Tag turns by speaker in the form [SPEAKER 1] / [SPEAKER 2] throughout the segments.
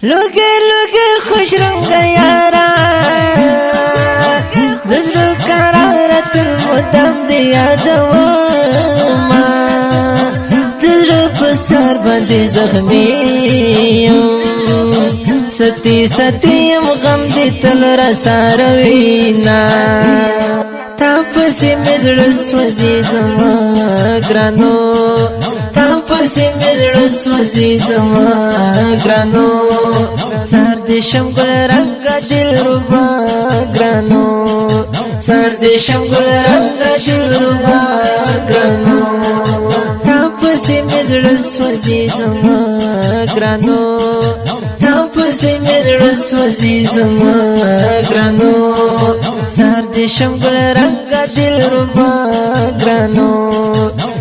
[SPEAKER 1] لوگے لوگے خوش رنگ یارا دزلو قرارت المدام دی یادوما دزلو پسار بندی زخمیم ستی ستیم غم دی تل رساروینا تا پسی مزر سوزی زما گرانو تا پسی مزر سوزی زما گرانو سر دشم گل رنگ دل ربا گرانو سر دشم گل رنگ دل ربا گرانو تا پسی مزر سوزی زما گرانو تا پسی مزر سوزی زما گرانو سر دشم گل رنگ دل ربا گرانو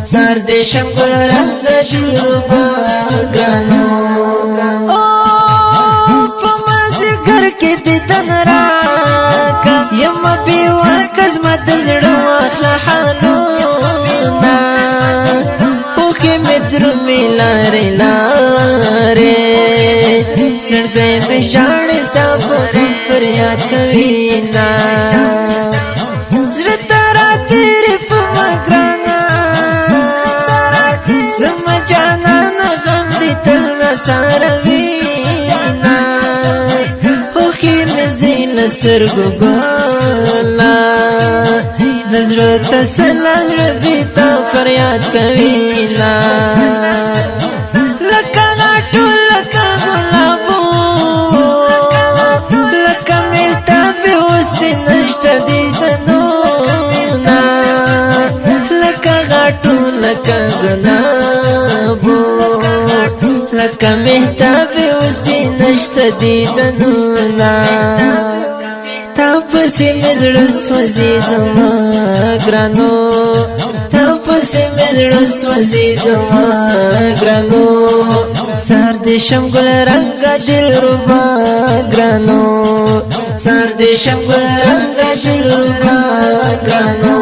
[SPEAKER 1] سر دشم گل رنگ دل ربا گرانو پمازی گھر کی دیدن راکا یم بیوا قسمت زڑا واخلا حالونا اوخی مدرو ملاری لارے سردے میں جانستا پورم فریاد کوینا زرتا را تیری پما گرانا زما جانا نغم دی تل رساروینا اوخی مزی لستر گوگولا نظر تسل نظر بیتا فریاد کوینا لکا غاٹو لکا گلابو لکا ملتا بی وستی نشت دیدنونا لکا غاٹو لکا گلابو لکا ملتا بی وستی نشت دیدنونا تا پسی مزر سوزی زما گرانو تا پسی مزر سوزی زما گرانو سر دشم گل رنگ دل ربا گرانو سر دشم گل رنگ دل ربا گرانو